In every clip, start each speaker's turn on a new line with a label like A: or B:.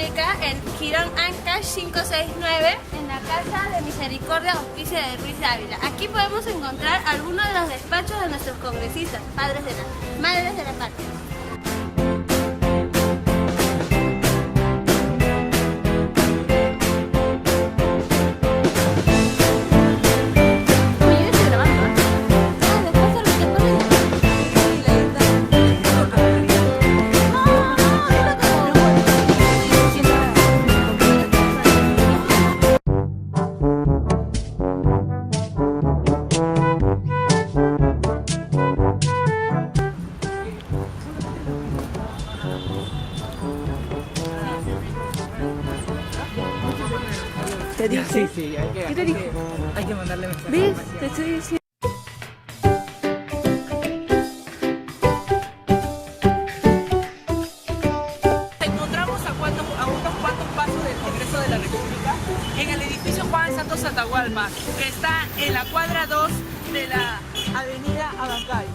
A: Pública en Girón Ancash 569 en la Casa de Misericordia Hospicio de Ruiz de Ávila. Aquí podemos encontrar algunos de los despachos de nuestros congresistas, madres de la patria.
B: ¿Te dije?
C: Sí,
B: ¿Qué te dije?
C: hay que mandarle mensaje.
B: ¿Ves? Te estoy diciendo.
C: Encontramos a unos cuantos pasos del Congreso de la República en el edificio Juan Santos Atahualpa, que está en la cuadra 2 de la avenida Abancay.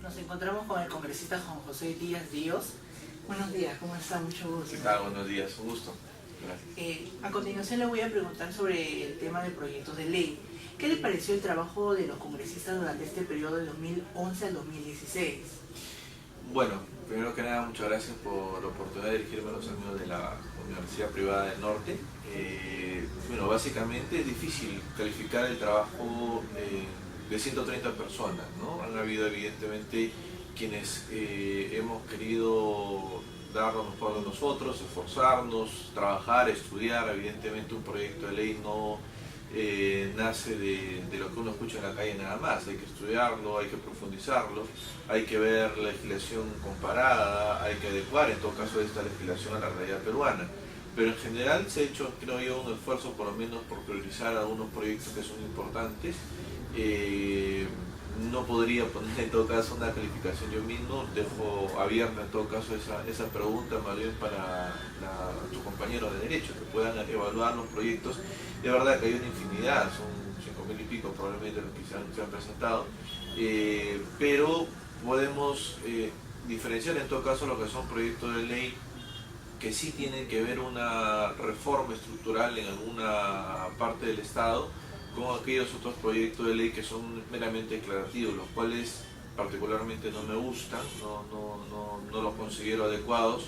C: Nos encontramos con el congresista Juan José Díaz Ríos. Buenos días, ¿cómo está? Mucho gusto.
D: ¿Qué tal? Buenos días, un gusto. Gracias.
C: A continuación le voy a preguntar sobre el tema de proyectos de ley. ¿Qué le pareció el trabajo de los congresistas durante este periodo de 2011 al 2016?
D: Bueno, primero que nada, muchas gracias por la oportunidad de dirigirme a los amigos de la Universidad Privada del Norte. Bueno, básicamente es difícil calificar el trabajo de 130 personas, ¿no? Han habido evidentemente quienes hemos querido dar lo mejor de nosotros, esforzarnos, trabajar, estudiar. Evidentemente un proyecto de ley no nace de lo que uno escucha en la calle nada más. Hay que estudiarlo, hay que profundizarlo, hay que ver la legislación comparada, hay que adecuar en todo caso esta legislación a la realidad peruana. Pero en general se ha hecho, creo yo, un esfuerzo por lo menos por priorizar algunos proyectos que son importantes. No podría poner en todo caso una calificación yo mismo, dejo abierta en todo caso esa pregunta más bien para tus compañeros de derecho, que puedan evaluar los proyectos. De verdad que hay una infinidad, son 5.000 y pico probablemente los que se han presentado, pero podemos diferenciar en todo caso lo que son proyectos de ley que sí tienen que ver una reforma estructural en alguna parte del Estado, con aquellos otros proyectos de ley que son meramente declarativos, los cuales particularmente no me gustan, no los considero adecuados,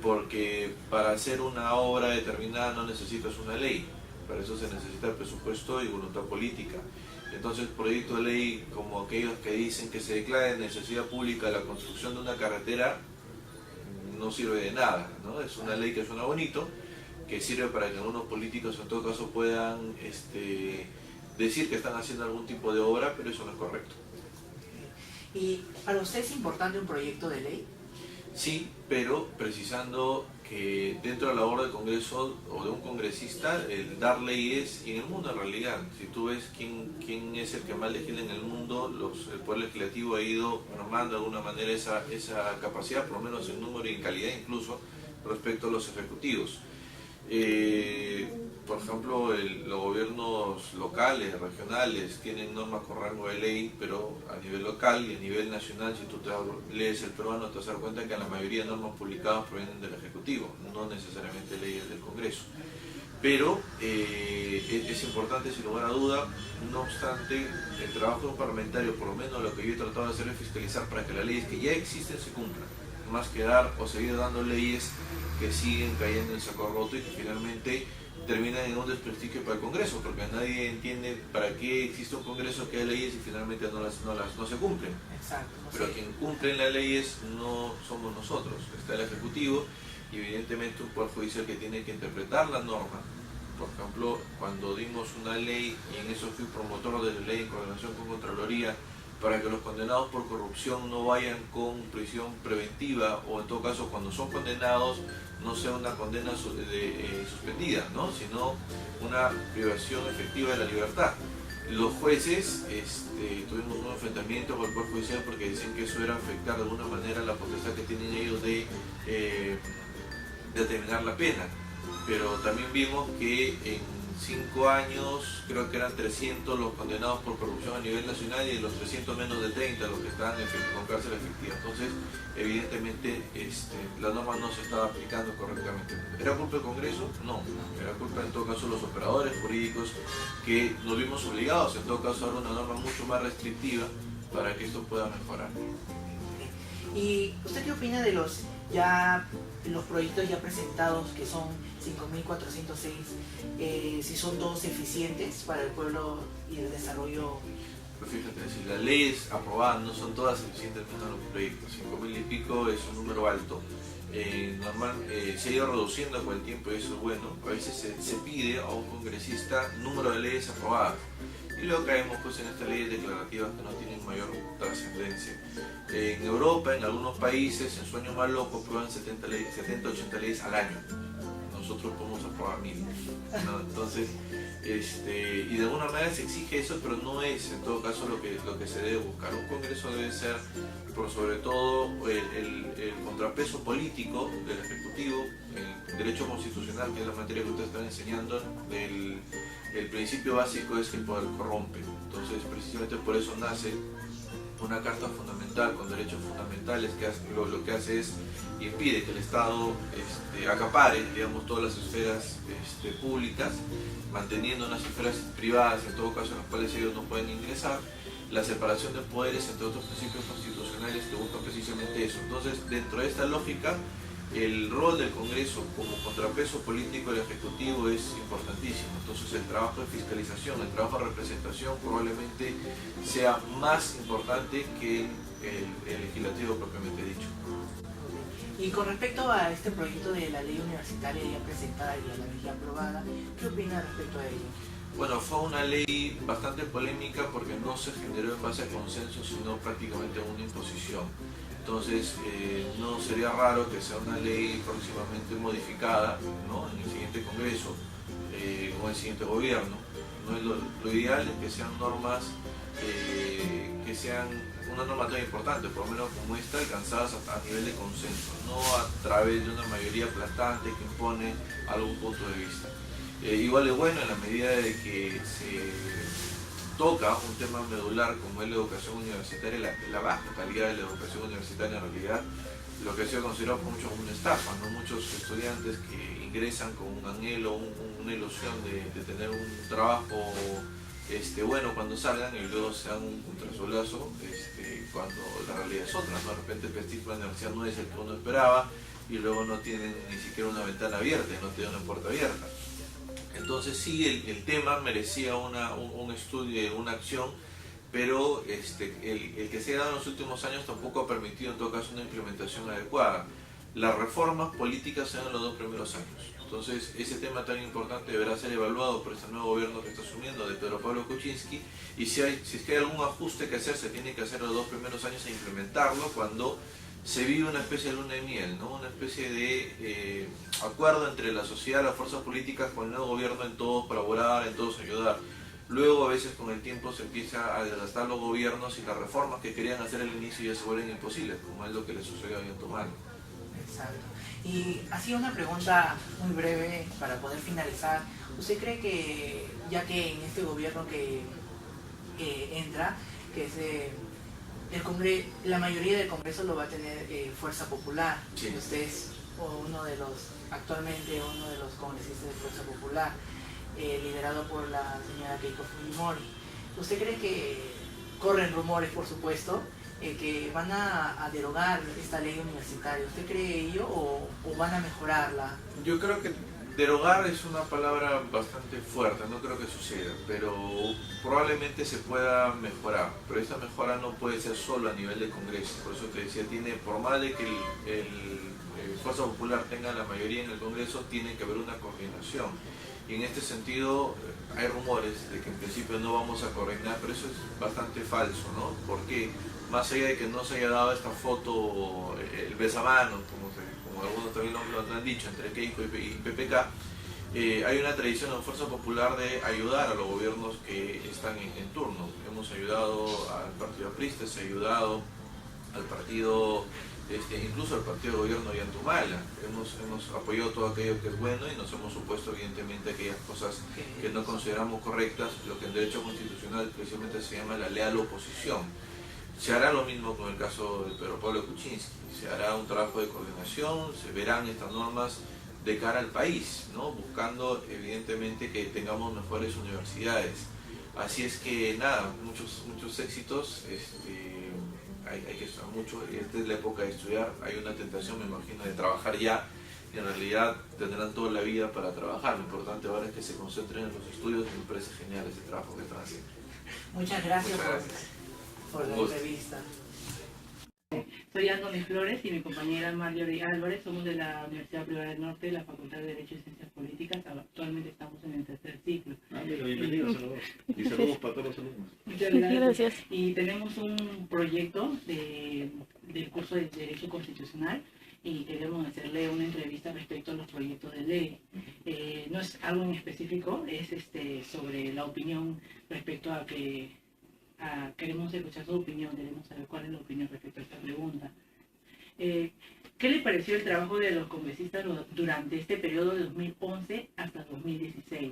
D: porque para hacer una obra determinada no necesitas una ley, para eso se necesita presupuesto y voluntad política. Entonces proyectos de ley como aquellos que dicen que se declara de necesidad pública la construcción de una carretera no sirve de nada, ¿no? Es una ley que suena bonito, que sirve para que algunos políticos en todo caso puedan decir que están haciendo algún tipo de obra, pero eso no es correcto.
C: ¿Y para usted es importante un proyecto de ley?
D: Sí, pero precisando que dentro de la labor del Congreso o de un congresista, el dar leyes, y en el mundo en realidad, si tú ves quién es el que más legisla en el mundo, el Poder Legislativo ha ido armando de alguna manera esa capacidad, por lo menos en número y en calidad incluso, respecto a los ejecutivos. Por ejemplo, los gobiernos locales, regionales, tienen normas con rango de ley, pero a nivel local y a nivel nacional, si tú lees el peruano, te vas a dar cuenta que la mayoría de normas publicadas provienen del Ejecutivo, no necesariamente leyes del Congreso. Pero es importante, sin lugar a duda. No obstante, el trabajo de un parlamentario, por lo menos lo que yo he tratado de hacer es fiscalizar para que las leyes que ya existen se cumplan, más que dar o seguir dando leyes que siguen cayendo en saco roto y que finalmente terminan en un desprestigio para el Congreso, porque nadie entiende para qué existe un Congreso que hay leyes y finalmente no se cumplen.
C: Exacto.
D: Pero quien cumple las leyes no somos nosotros, está el Ejecutivo y evidentemente un Poder Judicial que tiene que interpretar la norma. Por ejemplo, cuando dimos una ley, y en eso fui promotor de la ley en coordinación con Contraloría, para que los condenados por corrupción no vayan con prisión preventiva, o en todo caso cuando son condenados no sea una condena suspendida, ¿no? Sino una privación efectiva de la libertad. Los jueces tuvimos un enfrentamiento con el Poder Judicial porque decían que eso era afectar de alguna manera la potestad que tienen ellos de determinar la pena. Pero también vimos que en 5 años creo que eran 300 los condenados por corrupción a nivel nacional y de los 300 menos de 30 los que estaban con cárcel efectiva. Entonces, evidentemente, la norma no se estaba aplicando correctamente. ¿Era culpa del Congreso? No. Era culpa en todo caso de los operadores jurídicos que nos vimos obligados en todo caso a dar una norma mucho más restrictiva para que esto pueda mejorar.
E: ¿Y usted qué opina de los proyectos ya presentados, que son 5.406, si son todos eficientes para el pueblo y el desarrollo?
D: Pero fíjate, si las leyes aprobadas no son todas eficientes en los proyectos, 5.000 y pico es un número alto. Normal, se ha ido reduciendo con el tiempo y eso es bueno. A veces se pide a un congresista número de leyes aprobadas y luego caemos pues en estas leyes declarativas que no tienen mayor trascendencia. En Europa, en algunos países, en su año más loco, aprueban 70, 80 leyes al año. Nosotros podemos aprobar 1000, ¿no? Entonces, y de alguna manera se exige eso, pero no es en todo caso lo que se debe buscar. Un congreso debe ser, por sobre todo, el contrapeso político del Ejecutivo, el derecho constitucional, que es la materia que ustedes están enseñando. El principio básico es que el poder corrompe. Entonces, precisamente por eso nace una carta fundamental con derechos fundamentales que lo que hace es impide que el Estado acapare, digamos, todas las esferas públicas, manteniendo unas esferas privadas, en todo caso en las cuales ellos no pueden ingresar, la separación de poderes, entre otros principios constitucionales que buscan precisamente eso. Entonces, dentro de esta lógica, el rol del Congreso como contrapeso político del Ejecutivo es importantísimo. Entonces el trabajo de fiscalización, el trabajo de representación probablemente sea más importante que el legislativo propiamente dicho.
E: Y con respecto a este proyecto de la ley universitaria ya presentada y a la ley aprobada, ¿qué opina respecto a ello?
D: Bueno, fue una ley bastante polémica porque no se generó en base a consenso, sino prácticamente una imposición. Entonces, no sería raro que sea una ley próximamente modificada, ¿no?, en el siguiente Congreso o en el siguiente gobierno, ¿no? Lo ideal es que sean normas, que sean una norma tan importante, por lo menos como esta, alcanzadas a nivel de consenso, no a través de una mayoría aplastante que impone algún punto de vista. Igual es bueno en la medida de que se toca un tema medular como es la educación universitaria, la baja calidad de la educación universitaria. En realidad lo que ha sido considerado por muchos como una estafa, ¿no? Muchos estudiantes que ingresan con un anhelo, una ilusión de tener un trabajo bueno cuando salgan y luego se dan un contrasolazo cuando la realidad es otra, ¿no? De repente el prestigio de la universidad no es el que uno esperaba y luego no tienen ni siquiera una ventana abierta y no tienen una puerta abierta. Entonces sí, el tema merecía un estudio, una acción, pero el que se ha dado en los últimos años tampoco ha permitido en todo caso una implementación adecuada. Las reformas políticas se dan en los 2 primeros años. Entonces ese tema tan importante deberá ser evaluado por este nuevo gobierno que está asumiendo de Pedro Pablo Kuczynski, y si es que hay algún ajuste que hacer, se tiene que hacer en los 2 primeros años e implementarlo cuando se vive una especie de luna de miel, ¿no? Una especie de acuerdo entre la sociedad, las fuerzas políticas con el nuevo gobierno en todos colaborar, en todos ayudar. Luego a veces con el tiempo se empieza a desgastar los gobiernos y las reformas que querían hacer al inicio ya se vuelven imposibles, como es lo que le sucedió a Ollanta Humala.
E: Exacto. Y así una pregunta muy breve para poder finalizar. ¿Usted cree que, ya que en este gobierno que entra, que es la mayoría del Congreso lo va a tener Fuerza Popular,
D: sí,
E: y usted es actualmente uno de los congresistas de Fuerza Popular, liderado por la señora Keiko Fujimori, ¿usted cree que corren rumores, por supuesto, que van a derogar esta ley universitaria? ¿Usted cree ello o van a mejorarla?
D: Yo creo que derogar es una palabra bastante fuerte, no creo que suceda, pero probablemente se pueda mejorar, pero esta mejora no puede ser solo a nivel de Congreso. Por eso te decía, por más de que el Fuerza Popular tenga la mayoría en el Congreso, tiene que haber una coordinación. Y en este sentido hay rumores de que en principio no vamos a coordinar, pero eso es bastante falso, ¿no? Porque más allá de que no se haya dado esta foto, el besamanos, como algunos también lo han dicho, entre Keiko y PPK, hay una tradición en Fuerza Popular de ayudar a los gobiernos que están en turno. Hemos ayudado al partido aprista, se ha ayudado al partido incluso el partido de gobierno de Antumala. Hemos apoyado todo aquello que es bueno y nos hemos opuesto evidentemente a aquellas cosas que no consideramos correctas, lo que en derecho constitucional precisamente se llama la leal oposición. Se hará lo mismo con el caso de Pedro Pablo Kuczynski, se hará un trabajo de coordinación, se verán estas normas de cara al país, ¿no? Buscando evidentemente que tengamos mejores universidades. Así es que nada, muchos éxitos, hay que estudiar mucho, esta es la época de estudiar, hay una tentación, me imagino, de trabajar ya, y en realidad tendrán toda la vida para trabajar. Lo importante ahora es que se concentren en los estudios y me parece genial ese trabajo que están haciendo.
E: Muchas gracias, por la entrevista.
B: Soy Andoni Flores y mi compañera Marjorie Álvarez, somos de la Universidad Privada del Norte, de la Facultad de Derecho y Ciencias Políticas. Actualmente estamos en el tercer ciclo.
F: Bienvenidos a los dos. Y saludos para todos los alumnos.
B: Muchas gracias. Y tenemos un proyecto del curso de Derecho Constitucional y queremos hacerle una entrevista respecto a los proyectos de ley. No es algo en específico, es sobre la opinión respecto a que queremos escuchar su opinión, queremos saber cuál es la opinión respecto a esta pregunta. ¿Qué le pareció el trabajo de los congresistas durante este periodo de 2011 hasta 2016?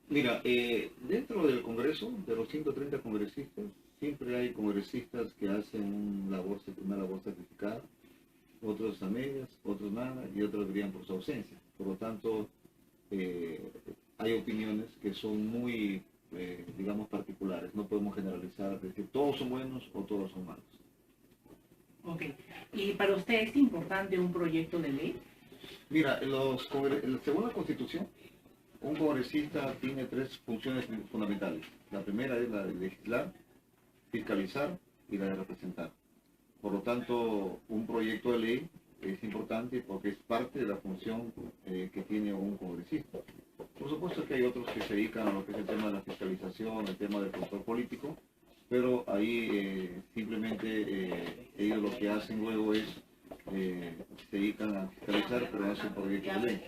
F: Mira, dentro del Congreso, de los 130 congresistas, siempre hay congresistas que hacen una labor certificada, otros a medias, otros nada, y otros brillan por su ausencia. Por lo tanto, hay opiniones que son muy, digamos, particulares. No podemos generalizar, decir todos son buenos o todos son malos.
B: Ok. ¿Y para usted es importante un proyecto de ley?
F: Mira, según la Constitución, un congresista tiene 3 funciones fundamentales. La primera es la de legislar, fiscalizar y la de representar. Por lo tanto, un proyecto de ley es importante porque es parte de la función que tiene un congresista. Por supuesto que hay otros que se dedican a lo que es el tema de la fiscalización, el tema del control político, pero ahí simplemente ellos lo que hacen luego es, se dedican a fiscalizar, pero no hacen proyecto de ley.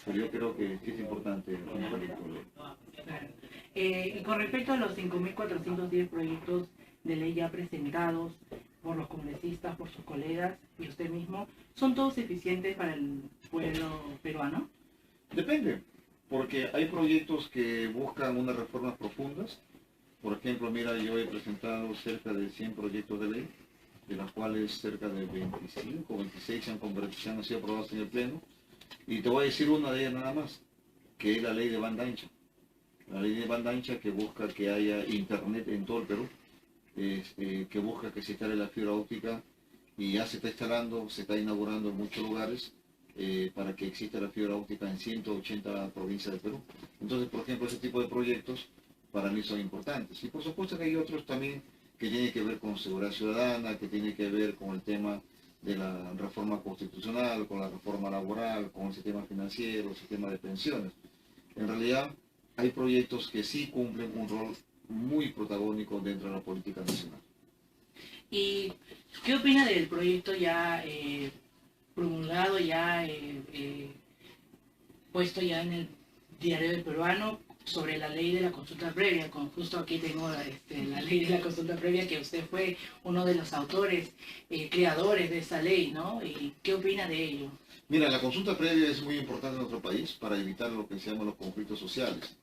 F: Pero yo creo que sí es importante un proyecto de ley.
B: Claro. Y con respecto a los 5.410 proyectos de ley ya presentados por los congresistas, por sus colegas y usted mismo, ¿son todos eficientes para el pueblo peruano?
F: Depende, porque hay proyectos que buscan unas reformas profundas. Por ejemplo, mira, yo he presentado cerca de 100 proyectos de ley, de los cuales cerca de 25 o 26 han sido aprobados en el Pleno. Y te voy a decir una de ellas nada más, que es la ley de banda ancha. La ley de banda ancha que busca que haya internet en todo el Perú, que busca que se instale la fibra óptica y ya se está instalando, se está inaugurando en muchos lugares para que exista la fibra óptica en 180 provincias del Perú. Entonces, por ejemplo, ese tipo de proyectos para mí son importantes. Y por supuesto que hay otros también que tienen que ver con seguridad ciudadana, que tienen que ver con el tema de la reforma constitucional, con la reforma laboral, con el sistema financiero, el sistema de pensiones. En realidad, hay proyectos que sí cumplen un rol muy protagónico dentro de la política nacional.
B: ¿Y qué opina del proyecto ya promulgado, ya puesto ya en el Diario del Peruano sobre la ley de la consulta previa? Justo aquí tengo la ley de la consulta previa, que usted fue uno de los autores, creadores de esa ley, ¿no? ¿Y qué opina de ello?
F: Mira, la consulta previa es muy importante en nuestro país para evitar lo que se llaman los conflictos sociales.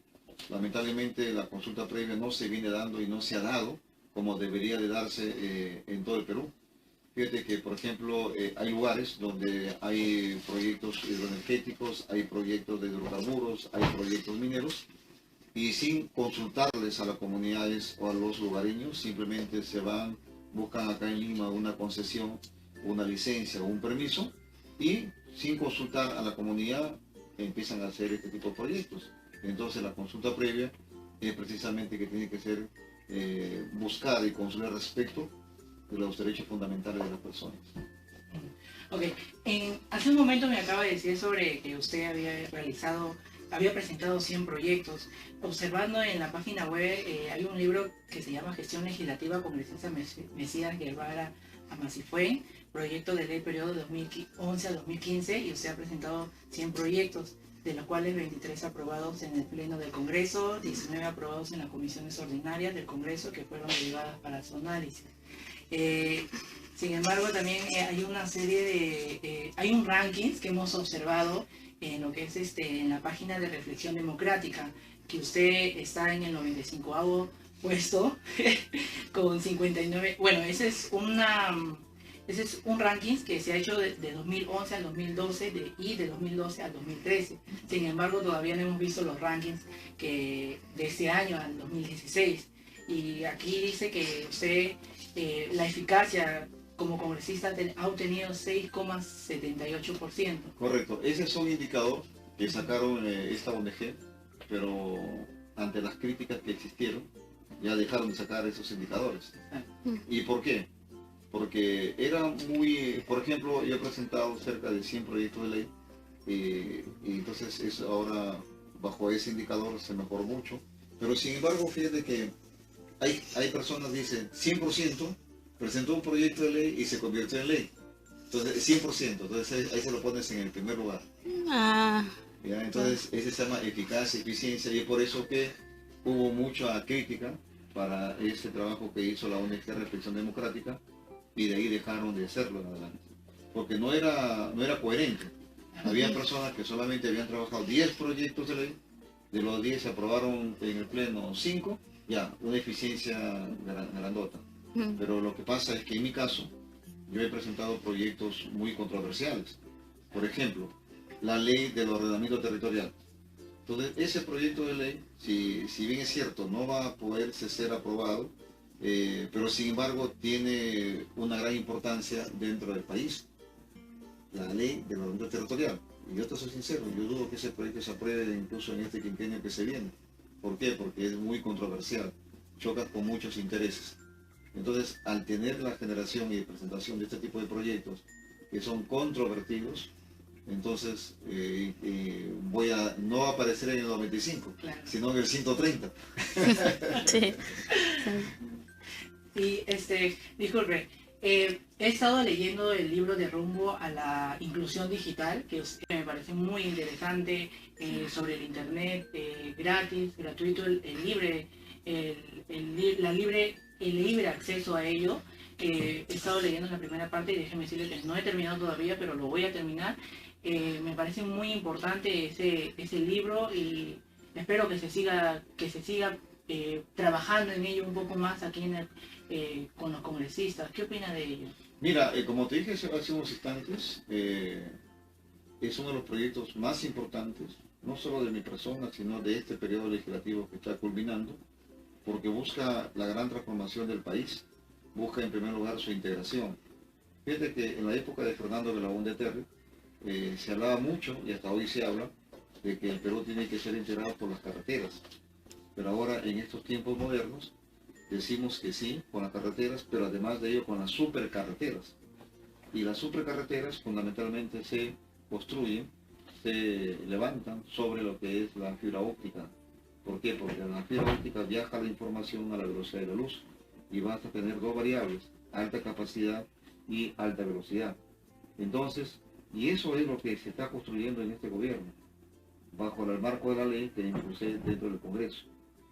F: Lamentablemente la consulta previa no se viene dando y no se ha dado como debería de darse en todo el Perú. Fíjate que, por ejemplo, hay lugares donde hay proyectos hidroenergéticos, hay proyectos de hidrocarburos, hay proyectos mineros, y sin consultarles a las comunidades o a los lugareños, simplemente se van, buscan acá en Lima una concesión, una licencia o un permiso, y sin consultar a la comunidad empiezan a hacer este tipo de proyectos. Entonces la consulta previa es precisamente que tiene que ser buscar y consultar respecto de los derechos fundamentales de las personas.
B: Ok, hace un momento me acaba de decir sobre que usted había presentado 100 proyectos. Observando en la página web hay un libro que se llama Gestión Legislativa Congresista Mesías Guevara Amasifuen, proyecto de ley periodo 2011 a 2015, y usted ha presentado 100 proyectos, de los cuales 23 aprobados en el Pleno del Congreso, 19 aprobados en las comisiones ordinarias del Congreso que fueron derivadas para su análisis. Sin embargo, también hay una serie de... hay un rankings que hemos observado en lo que es en la página de Reflexión Democrática, que usted está en el 95º puesto con 59... Bueno, ese es un ranking que se ha hecho de 2011 al 2012 y de 2012 al 2013. Sin embargo, todavía no hemos visto los rankings de este año al 2016. Y aquí dice que usted, la eficacia como congresista ha obtenido 6,78%.
F: Correcto. Ese es un indicador que sacaron esta ONG, pero ante las críticas que existieron, ya dejaron de sacar esos indicadores. ¿Y por qué? Porque era muy... Por ejemplo, yo he presentado cerca de 100 proyectos de ley, y entonces ahora bajo ese indicador se mejoró mucho. Pero sin embargo, fíjate que hay personas que dicen 100%, presentó un proyecto de ley y se convirtió en ley. Entonces, 100%, entonces ahí se lo pones en el primer lugar. ¿Ya? Entonces, ese se llama eficacia, eficiencia, y es por eso que hubo mucha crítica para ese trabajo que hizo la ONG Reflexión Democrática, y de ahí dejaron de hacerlo en adelante. Porque no era coherente. Había personas que solamente habían trabajado 10 proyectos de ley, de los 10 se aprobaron en el Pleno 5, ya, una eficiencia grandota. Pero lo que pasa es que en mi caso, yo he presentado proyectos muy controversiales. Por ejemplo, la ley del ordenamiento territorial. Entonces, ese proyecto de ley, si bien es cierto, no va a poder ser aprobado, pero sin embargo tiene una gran importancia dentro del país. La ley del ordenamiento territorial. Y yo te soy sincero, yo dudo que ese proyecto se apruebe incluso en este quinquenio que se viene. ¿Por qué? Porque es muy controversial, choca con muchos intereses. Entonces, al tener la generación y presentación de este tipo de proyectos que son controvertidos, entonces voy a no aparecer en el 95, claro, sino en el 130.
A: Sí.
B: Y disculpe, he estado leyendo el libro de Rumbo a la Inclusión Digital, que me parece muy interesante, sobre el internet gratis, gratuito, el libre acceso a ello. He estado leyendo la primera parte y déjeme decirle que no he terminado todavía, pero lo voy a terminar. Me parece muy importante ese libro y espero que se siga trabajando en ello un poco más aquí con los congresistas. ¿Qué opina de ello?
F: Mira, como te dije hace unos instantes, es uno de los proyectos más importantes, no solo de mi persona, sino de este periodo legislativo que está culminando, porque busca la gran transformación del país, busca en primer lugar su integración. Fíjate que en la época de Fernando Belaúnde Terry, se hablaba mucho, y hasta hoy se habla, de que el Perú tiene que ser integrado por las carreteras. Pero ahora, en estos tiempos modernos, decimos que sí, con las carreteras, pero además de ello con las supercarreteras. Y las supercarreteras fundamentalmente se construyen, se levantan sobre lo que es la fibra óptica. ¿Por qué? Porque en la fibra óptica viaja la información a la velocidad de la luz y vas a tener dos variables, alta capacidad y alta velocidad. Entonces, y eso es lo que se está construyendo en este gobierno, bajo el marco de la ley que impulsé dentro del Congreso.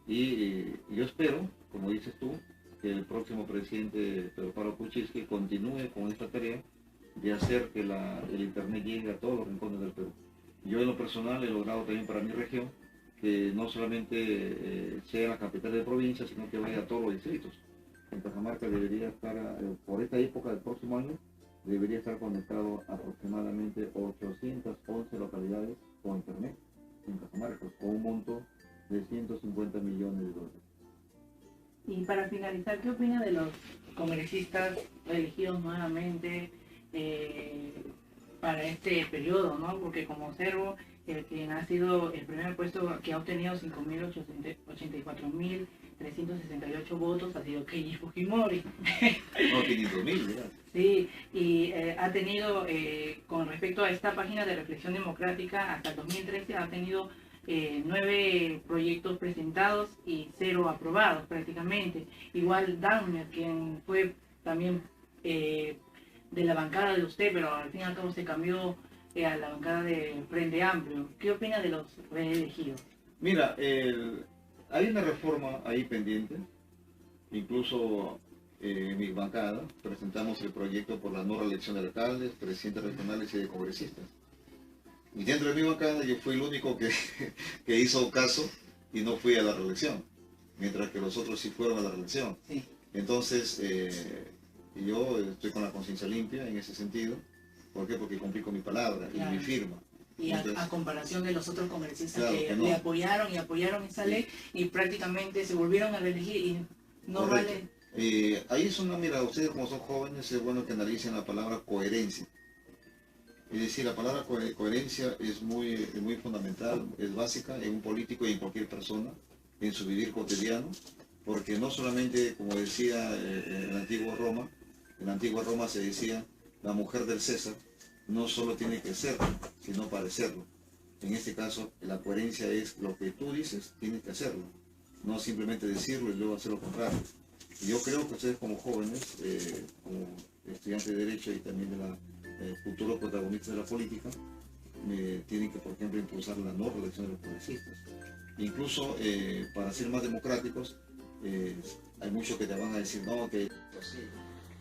F: Y yo espero, como dices tú, que el próximo presidente Pedro Pablo Kuczynski continúe con esta tarea de hacer que el Internet llegue a todos los rincones del Perú. Yo en lo personal he logrado también para mi región que no solamente sea la capital de provincia, sino que vaya a todos los distritos. En Cajamarca debería estar, por esta época del próximo año, debería estar conectado aproximadamente 811 localidades con Internet en Cajamarca, con un monto de 150 millones de dólares.
B: Y para finalizar, ¿qué opina de los congresistas elegidos nuevamente para este periodo, ¿no? Porque como observo, quien ha sido el primer puesto que ha obtenido 5.084.368 votos ha sido Kenji Fujimori.
F: No, 500.000, ¿verdad?
B: Sí, y ha tenido, con respecto a esta página de Reflexión Democrática, hasta el 2013 ha tenido 9 proyectos presentados y 0 aprobados prácticamente. Igual Dahmer, quien fue también de la bancada de usted, pero al fin y al cabo se cambió a la bancada de Frente Amplio. ¿Qué opina de los reelegidos?
F: Mira, hay una reforma ahí pendiente, incluso mi bancada, presentamos el proyecto por la no reelección de alcaldes, presidentes regionales y de congresistas. Y dentro de mi bancada yo fui el único que hizo caso y no fui a la reelección, mientras que los otros sí fueron a la reelección.
E: Sí.
F: Entonces, yo estoy con la conciencia limpia en ese sentido. ¿Por qué? Porque cumplí con mi palabra y mi firma.
E: Y
F: entonces,
E: a comparación de los otros congresistas
F: claro,
E: que
F: que no.
E: le apoyaron y apoyaron esa ley y prácticamente se volvieron a reelegir y no
F: correcto.
E: vale.
F: Ahí es una, mira, ustedes como son jóvenes, es bueno que analicen la palabra coherencia. Es decir, la palabra coherencia es muy fundamental, es básica en un político y en cualquier persona, en su vivir cotidiano, porque no solamente, como decía en la antigua Roma se decía, la mujer del César no solo tiene que serlo, sino parecerlo. En este caso, la coherencia es lo que tú dices, tienes que hacerlo, no simplemente decirlo y luego hacer lo contrario. Y yo creo que ustedes como jóvenes, como estudiantes de Derecho y también de la futuros protagonistas de la política, tienen que, por ejemplo, impulsar la no reelección de los congresistas. Incluso, para ser más democráticos, hay muchos que te van a decir, no, que así,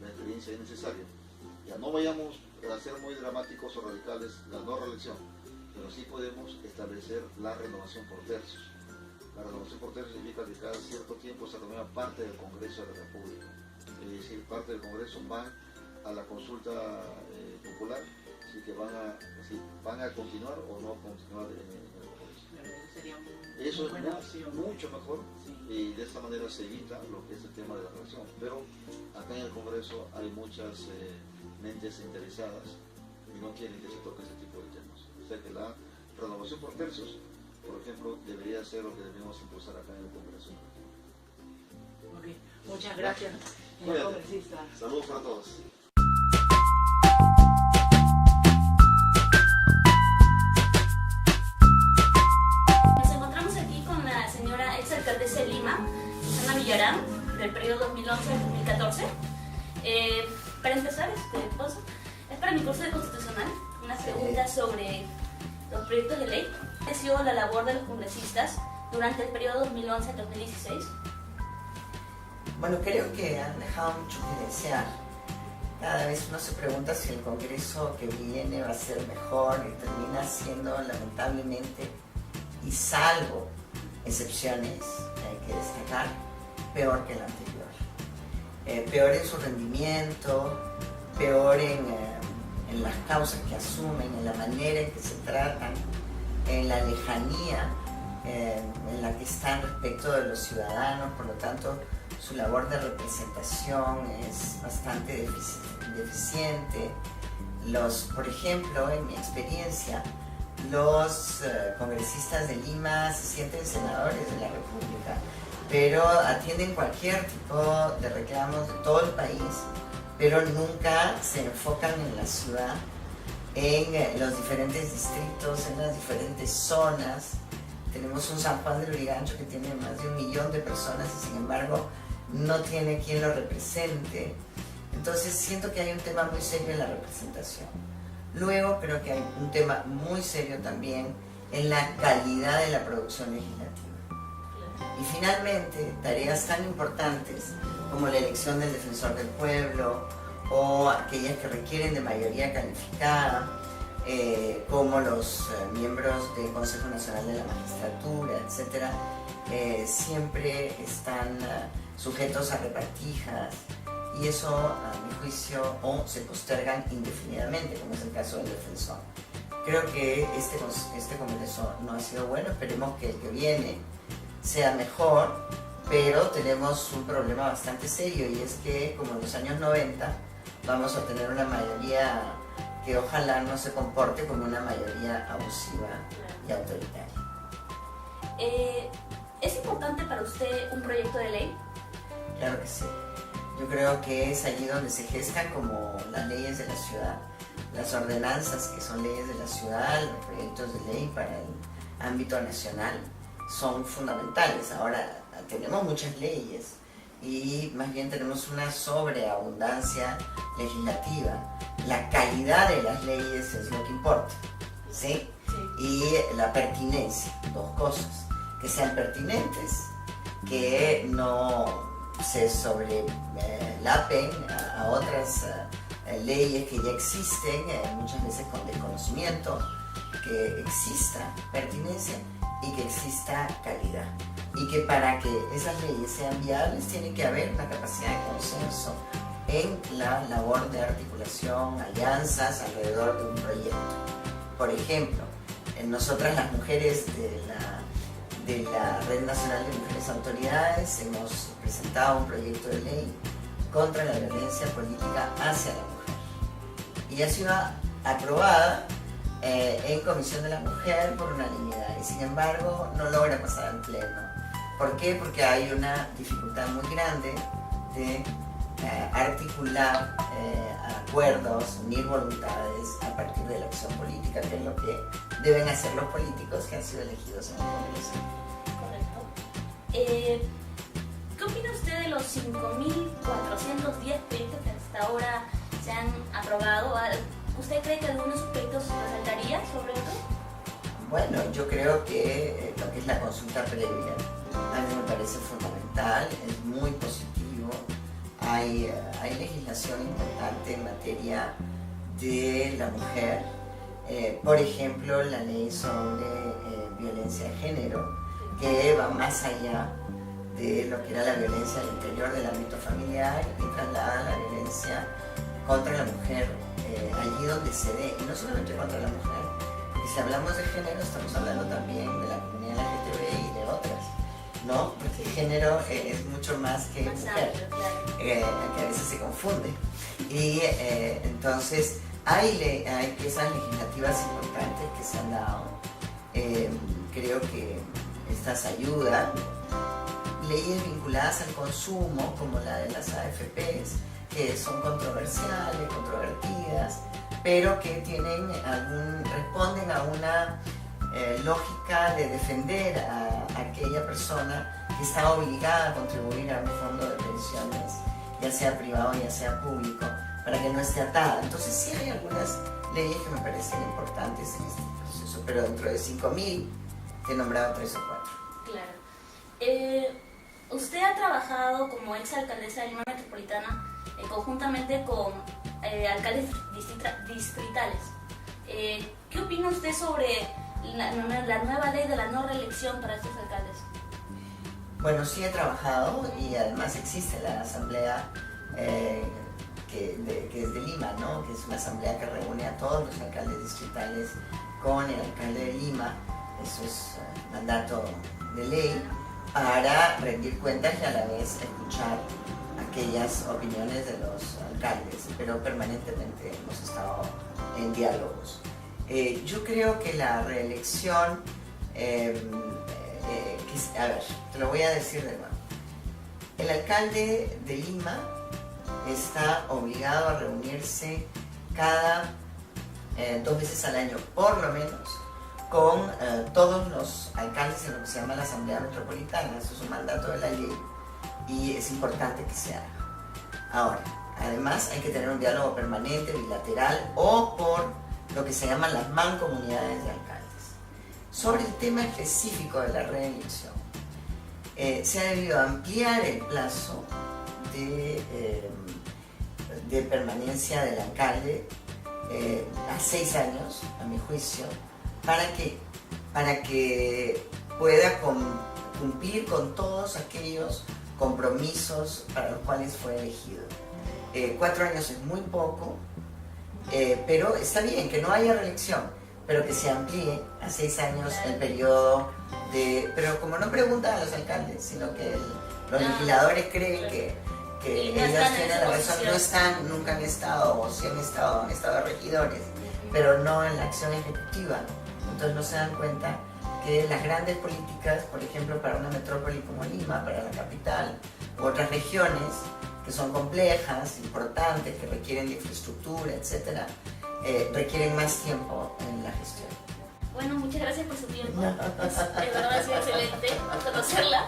F: la experiencia es necesaria. Ya no vayamos a ser muy dramáticos o radicales la no reelección, pero sí podemos establecer la renovación por tercios. La renovación por tercios significa que cada cierto tiempo se renueva parte del Congreso de la República. Es decir, parte del Congreso van a la consulta popular, así que van a continuar o no continuar en el Congreso. Eso es mucho mejor, y de esta manera se evita lo que es el tema de la reelección. Pero acá en el Congreso hay muchas mentes interesadas y no quieren que se toque ese tipo de temas. O sea que la renovación por tercios, por ejemplo, debería ser lo que debemos impulsar acá en el Congreso.
E: Okay. Muchas gracias, señor congresista.
F: Saludos para todos.
G: Nos encontramos aquí con la señora ex alcaldesa de Lima, Susana Villarán, del periodo 2011-2014. Para empezar, es para mi curso de constitucional, unas preguntas sobre los proyectos de ley. ¿Cuál ha sido la labor de los congresistas durante el periodo 2011-2016?
H: Bueno, creo que han dejado mucho que desear. Cada vez uno se pregunta si el Congreso que viene va a ser mejor y termina siendo, lamentablemente, y salvo excepciones que hay que destacar, peor que el anterior. Peor en su rendimiento, peor en las causas que asumen, en la manera en que se tratan, en la lejanía en la que están respecto de los ciudadanos. Por lo tanto, su labor de representación es bastante deficiente. Por ejemplo, en mi experiencia, los congresistas de Lima se sienten senadores de la República, pero atienden cualquier tipo de reclamos de todo el país, pero nunca se enfocan en la ciudad, en los diferentes distritos, en las diferentes zonas. Tenemos un San Juan de Lurigancho que tiene más de 1 millón de personas y sin embargo no tiene quien lo represente. Entonces siento que hay un tema muy serio en la representación. Luego creo que hay un tema muy serio también en la calidad de la producción legislativa. Y finalmente, tareas tan importantes como la elección del defensor del pueblo o aquellas que requieren de mayoría calificada, como los miembros del Consejo Nacional de la Magistratura, etc., siempre están sujetos a repartijas, y eso, a mi juicio, o se postergan indefinidamente, como es el caso del defensor. Creo que este Congreso no ha sido bueno, esperemos que el que viene sea mejor, pero tenemos un problema bastante serio, y es que, como en los años 90, vamos a tener una mayoría que ojalá no se comporte como una mayoría abusiva y autoritaria.
G: ¿Es importante para usted un proyecto de ley?
H: Claro que sí. Yo creo que es allí donde se gestan como las leyes de la ciudad, las ordenanzas que son leyes de la ciudad, los proyectos de ley para el ámbito nacional son fundamentales. Ahora, tenemos muchas leyes y más bien tenemos una sobreabundancia legislativa. La calidad de las leyes es lo que importa, ¿sí? Y la pertinencia, dos cosas, que sean pertinentes, que no se sobrelapen a otras leyes que ya existen, muchas veces con desconocimiento, que exista pertinencia y que exista calidad. Y que para que esas leyes sean viables tiene que haber una capacidad de consenso en la labor de articulación, alianzas alrededor de un proyecto. Por ejemplo, nosotras las mujeres de la Red Nacional de Mujeres Autoridades hemos presentado un proyecto de ley contra la violencia política hacia la mujer. Y ha sido aprobada en Comisión de la Mujer por unanimidad y sin embargo no logra pasar al Pleno. ¿Por qué? Porque hay una dificultad muy grande de articular acuerdos, unir voluntades a partir de la acción política, que es lo que deben hacer los políticos que han sido elegidos en el Congreso.
G: Correcto. ¿Qué opina usted de los 5.410 proyectos que hasta ahora se han aprobado? ¿Usted cree que alguno de sus proyectos resaltaría sobre esto?
H: Bueno, yo creo que lo que es la consulta previa a mí me parece fundamental, es muy positivo. Hay legislación importante en materia de la mujer. Por ejemplo, la ley sobre violencia de género, que va más allá de lo que era la violencia al interior del ámbito familiar y traslada la violencia contra la mujer allí donde se dé, y no solamente contra la mujer, porque si hablamos de género estamos hablando también de la comunidad LGTBI y de otras, ¿no? Porque género es mucho más que mujer, que a veces se confunde. Y entonces hay piezas legislativas importantes que se han dado. Creo que estas ayudan. Leyes vinculadas al consumo, como la de las AFPs, que son controversiales, controvertidas, pero que responden a una lógica de defender a aquella persona que está obligada a contribuir a un fondo de pensiones, ya sea privado ya sea público, para que no esté atada. Entonces sí hay algunas leyes que me parecen importantes en este proceso, pero dentro de 5.000 he nombrado 3 o 4.
G: Claro. Usted ha trabajado como exalcaldesa de Lima Metropolitana conjuntamente con alcaldes distritales. ¿Qué opina usted sobre la nueva ley de la no reelección para estos alcaldes?
H: Bueno, sí he trabajado y además existe la asamblea que es de Lima, ¿no? Que es una asamblea que reúne a todos los alcaldes distritales con el alcalde de Lima. Eso es mandato de ley, para rendir cuentas y a la vez escuchar aquellas opiniones de los alcaldes, pero permanentemente hemos estado en diálogos. Yo creo que la reelección, a ver, te lo voy a decir de nuevo. El alcalde de Lima está obligado a reunirse cada 2 veces al año, por lo menos, con todos los alcaldes en lo que se llama la Asamblea Metropolitana. Eso es un mandato de la ley y es importante que se haga. Ahora, además hay que tener un diálogo permanente, bilateral o por lo que se llaman las mancomunidades de alcaldes. Sobre el tema específico de la reelección, se ha debido ampliar el plazo de permanencia del alcalde a 6 años, a mi juicio. ¿Para qué? Para que pueda cumplir con todos aquellos compromisos para los cuales fue elegido. 4 años es muy poco, pero está bien que no haya reelección, pero que se amplíe a 6 años el periodo de... Pero como no preguntan a los alcaldes, sino que los legisladores creen que ellos tienen la razón, nunca han estado, o si han estado regidores, pero no en la acción ejecutiva. Entonces no se dan cuenta que las grandes políticas, por ejemplo, para una metrópoli como Lima, para la capital, u otras regiones que son complejas, importantes, que requieren de infraestructura, etc., requieren más tiempo en la gestión.
G: Bueno, muchas gracias por su tiempo. De verdad ha sido excelente conocerla.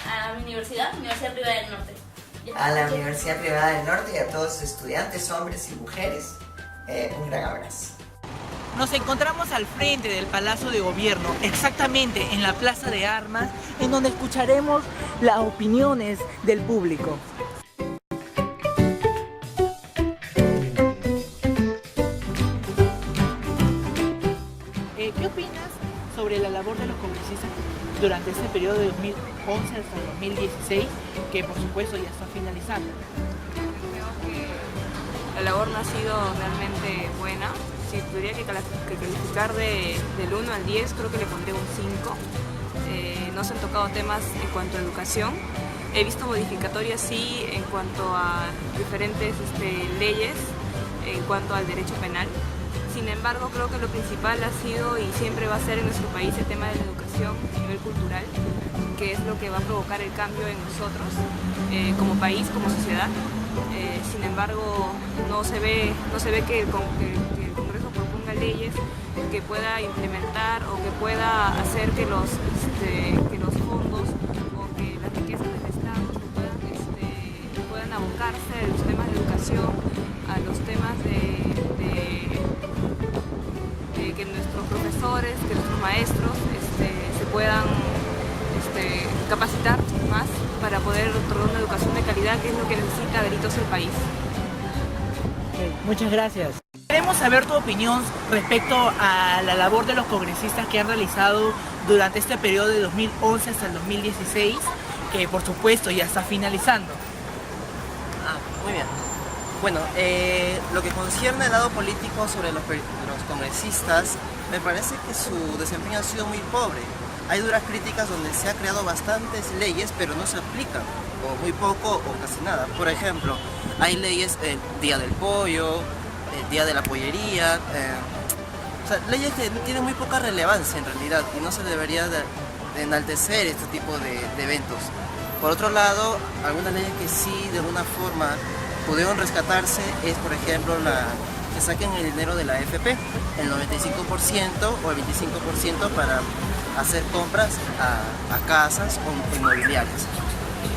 G: A mi Universidad Privada del Norte.
H: A la Universidad Privada del Norte y a todos sus estudiantes, hombres y mujeres, un gran abrazo.
C: Nos encontramos al frente del Palacio de Gobierno, exactamente en la Plaza de Armas, en donde escucharemos las opiniones del público. ¿Qué opinas sobre la labor de los congresistas durante este periodo de 2011 hasta el 2016, que por supuesto ya está finalizando?
I: Creo que la labor no ha sido realmente buena. Si tuviera que calificar del 1 al 10, creo que le pondré un 5. No se han tocado temas en cuanto a educación. He visto modificatorias sí en cuanto a diferentes leyes, en cuanto al derecho penal. Sin embargo, creo que lo principal ha sido y siempre va a ser en nuestro país el tema de la educación a nivel cultural, que es lo que va a provocar el cambio en nosotros como país, como sociedad. Sin embargo, no se ve que el Congreso proponga leyes que pueda implementar o que pueda hacer que los fondos o que las riquezas del Estado puedan abocarse a los temas de educación, a los temas de que nuestros profesores, que nuestros maestros se puedan capacitar más para poder otorgar una educación de calidad, que es lo que necesita a gritos el país.
C: Muchas gracias. Queremos saber tu opinión respecto a la labor de los congresistas que han realizado durante este periodo de 2011 hasta el 2016, que por supuesto ya está finalizando.
J: Muy bien. Bueno, lo que concierne al lado político sobre los congresistas, me parece que su desempeño ha sido muy pobre. Hay duras críticas donde se ha creado bastantes leyes, pero no se aplican, o muy poco o casi nada. Por ejemplo, hay leyes, el Día del Pollo, el Día de la Pollería, leyes que tienen muy poca relevancia en realidad y no se debería de enaltecer este tipo de eventos. Por otro lado, algunas leyes que sí de alguna forma pudieron rescatarse es, por ejemplo, que saquen el dinero de la AFP, el 95% o el 25% para hacer compras a casas o inmobiliarias.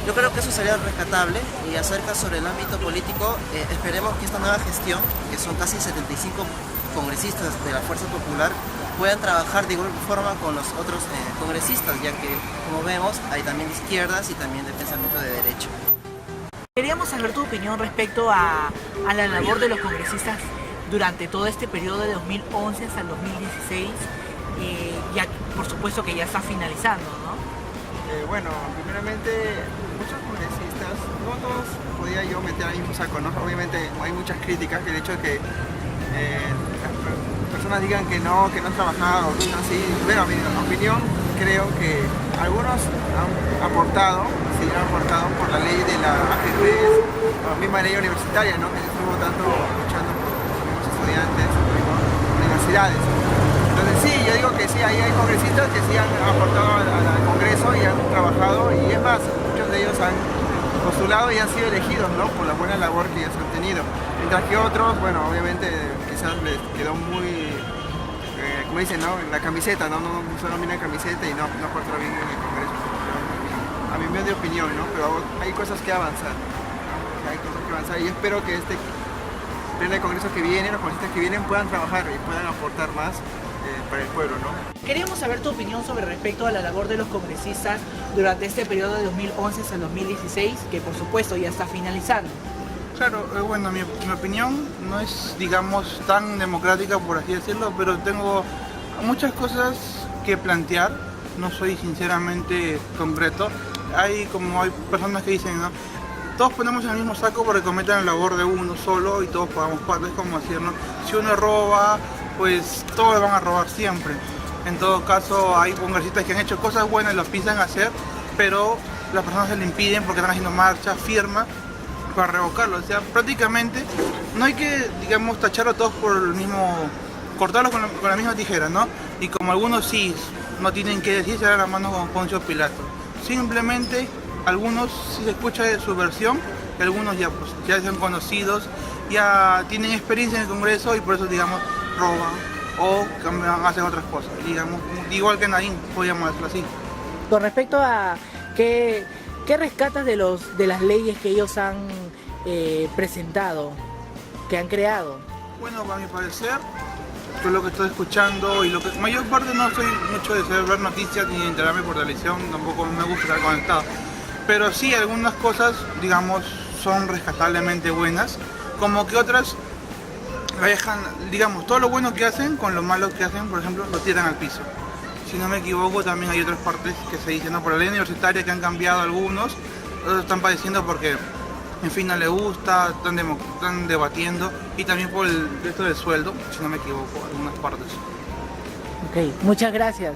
J: Yo creo que eso sería rescatable. Y acerca sobre el ámbito político, esperemos que esta nueva gestión, que son casi 75 congresistas de la Fuerza Popular, puedan trabajar de igual forma con los otros congresistas, ya que, como vemos, hay también de izquierdas y también de pensamiento de derecha.
C: Queríamos saber tu opinión respecto a la labor de los congresistas durante todo este periodo de 2011 hasta el 2016, ya por supuesto que ya está finalizando, ¿no?
K: Bueno, primeramente, muchos congresistas, no todos podía yo meter al mismo saco, ¿no? Obviamente hay muchas críticas, que el hecho de que las personas digan que no han trabajado, cosas así. Bueno, a mi opinión, creo que algunos han aportado, sí, han aportado por la ley de la AFP, la misma ley universitaria, ¿no? Que estuvo tanto luchando por los estudiantes, por universidades. Entonces sí, yo digo que sí, ahí hay congresistas que sí han aportado al Congreso y han trabajado, y es más, muchos de ellos han postulado y han sido elegidos, ¿no? Por la buena labor que ellos han tenido. Mientras que otros, bueno, obviamente quizás les quedó muy, como dicen, ¿no? La camiseta, ¿no? No solo viene la camiseta y no aportaron bien en el Congreso. A mi medio opinión, ¿no? Pero hay cosas que avanzar, ¿no? Hay cosas que avanzar, y espero que este pleno Congreso que viene, los congresistas que vienen puedan trabajar y puedan aportar más para el pueblo, ¿no?
C: Queríamos saber tu opinión sobre respecto a la labor de los congresistas durante este periodo de 2011 hasta el 2016, que por supuesto ya está finalizando.
L: Claro, bueno, mi opinión no es, digamos, tan democrática, por así decirlo, pero tengo muchas cosas que plantear. No soy sinceramente concreto. Hay personas que dicen, ¿no? Todos ponemos en el mismo saco porque cometen la labor de uno solo y todos pagamos parte. Es como decir, ¿no? Si uno roba, pues todos van a robar siempre. En todo caso, hay congresistas que han hecho cosas buenas y lo piensan hacer, pero las personas se le impiden porque están haciendo marchas, firmas para revocarlo. O sea, prácticamente no hay que, digamos, tacharlo todos por el mismo, cortarlo con la misma tijera, ¿no? Y como algunos sí no tienen que decir, se dan la mano con Poncio Pilato. Simplemente algunos sí se escucha de su versión y algunos ya son conocidos, ya tienen experiencia en el Congreso y por eso, digamos, roban o hacen otras cosas, digamos, igual que Nadine, podríamos decirlo así.
C: Con respecto a qué rescatas de las leyes que ellos han presentado, que han creado.
L: Bueno, para mi parecer, todo lo que estoy escuchando y lo que mayor parte no soy mucho de saber ver noticias ni de enterarme por televisión, tampoco me gusta estar conectado. Pero sí, algunas cosas, digamos, son rescatablemente buenas, como que otras la dejan, digamos, todo lo bueno que hacen con lo malo que hacen, por ejemplo, lo tiran al piso. Si no me equivoco, también hay otras partes que se dicen, ¿no? Por la ley universitaria que han cambiado algunos, otros están padeciendo porque, en fin, no les gusta, están debatiendo, y también por el resto del sueldo, si no me equivoco, algunas partes.
C: Ok, muchas gracias.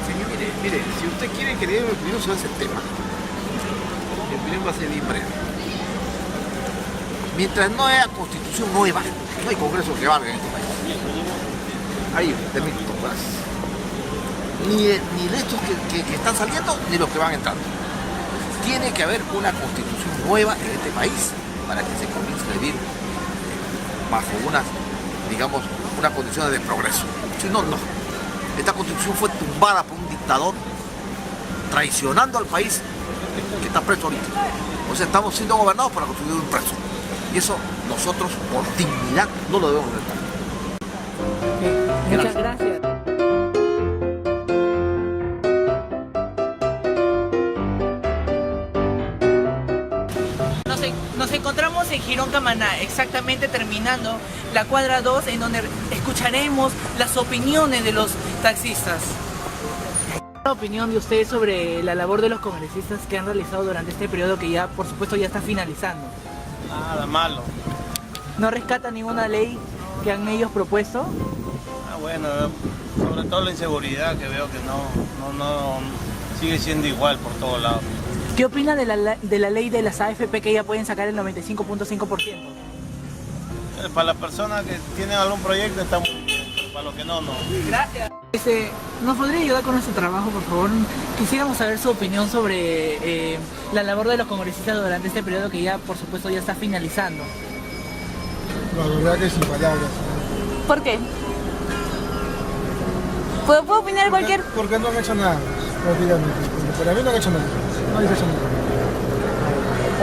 M: Señor, mire, si usted quiere que dé mi opinión sobre ese tema, mi opinión va a ser bien breve. Mientras no haya constitución nueva, no hay congreso que valga en este país. Ahí, termino, gracias. Ni de estos que están saliendo, ni los que van entrando. Tiene que haber una constitución nueva en este país para que se comience a vivir bajo unas condiciones de progreso. Si no, no. Esta constitución fue tumbada por un dictador traicionando al país que está preso ahorita. O sea, estamos siendo gobernados por la constitución de un preso. Y eso nosotros, por dignidad, no lo debemos respetar.
C: Muchas gracias. Nos encontramos en Girón Camaná, exactamente terminando la cuadra 2, en donde escucharemos las opiniones de los taxistas. ¿Qué opinión de ustedes sobre la labor de los congresistas que han realizado durante este periodo que ya, por supuesto, ya está finalizando?
N: Nada malo.
C: ¿No rescata ninguna ley que han ellos propuesto?
N: Bueno, sobre todo la inseguridad, que veo que no sigue siendo igual por todos lados.
C: ¿Qué opina de la ley de las AFP que ya pueden sacar el 95.5%?
N: Para las personas que tienen algún proyecto está muy bien, pero para los que no.
C: Gracias. ¿Nos podría ayudar con nuestro trabajo, por favor? Quisiéramos saber su opinión sobre la labor de los congresistas durante este periodo que ya, por supuesto, ya está finalizando.
O: La verdad que sin palabras.
A: ¿Por qué? ¿Puedo opinar cualquier...?
O: Porque no han hecho nada, prácticamente. Para mí no han hecho nada. No han hecho nada.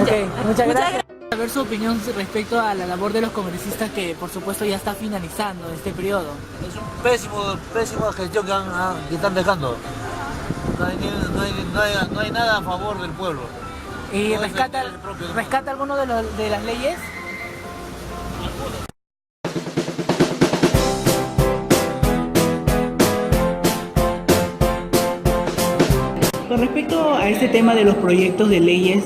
C: Ok, muchas gracias. Saber su opinión respecto a la labor de los congresistas que, por supuesto, ya está finalizando este periodo.
P: Es un pésima gestión que están dejando. No hay nada a favor del pueblo.
C: ¿Y rescata alguno de las leyes? Con respecto a este tema de los proyectos de leyes,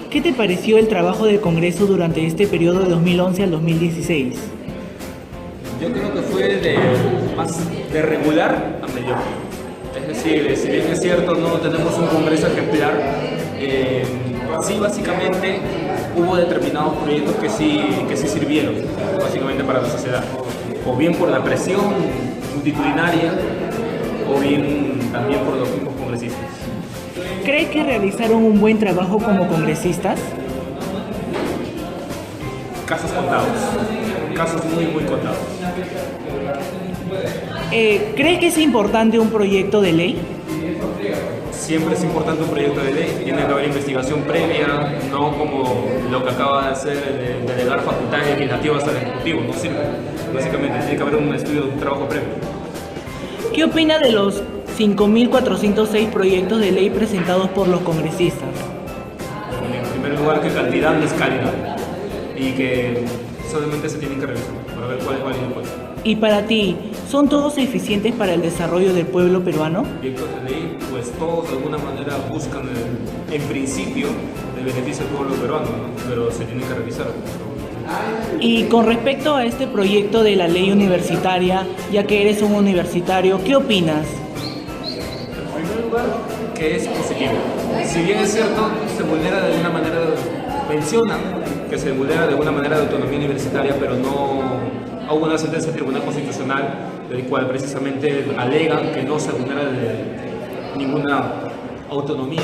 C: ¿qué te pareció el trabajo del Congreso durante este periodo de 2011 al 2016?
Q: Yo creo que fue más de regular a mejor. Es decir, si bien es cierto, no tenemos un Congreso ejemplar, sí básicamente hubo determinados proyectos que sí sirvieron básicamente para la sociedad. O bien por la presión multitudinaria, o bien también por los mismos congresistas.
C: ¿Cree que realizaron un buen trabajo como congresistas?
Q: Casos contados, casos muy contados.
C: ¿Cree que es importante un proyecto de ley?
Q: Siempre es importante un proyecto de ley, tiene que haber investigación previa, no como lo que acaba de hacer de delegar facultades legislativas al Ejecutivo, no sirve. Básicamente tiene que haber un estudio, un trabajo previo.
C: ¿Qué opina de los 5.406 proyectos de ley presentados por los congresistas?
Q: En primer lugar, que cantidad no es calidad y que solamente se tienen que revisar para ver cuál es válido y cuál.
C: Y para ti, ¿son todos eficientes para el desarrollo del pueblo peruano?
Q: Proyectos de ley, pues todos de alguna manera buscan en principio el beneficio del pueblo peruano, ¿no? Pero se tienen que revisar.
C: Y con respecto a este proyecto de la ley universitaria, ya que eres un universitario, ¿qué opinas?
Q: En primer lugar, que es positivo. Si bien es cierto, se vulnera de alguna manera, mencionan que se vulnera de alguna manera de autonomía universitaria, pero no hubo una sentencia del Tribunal Constitucional del cual precisamente alegan que no se vulnera de ninguna autonomía.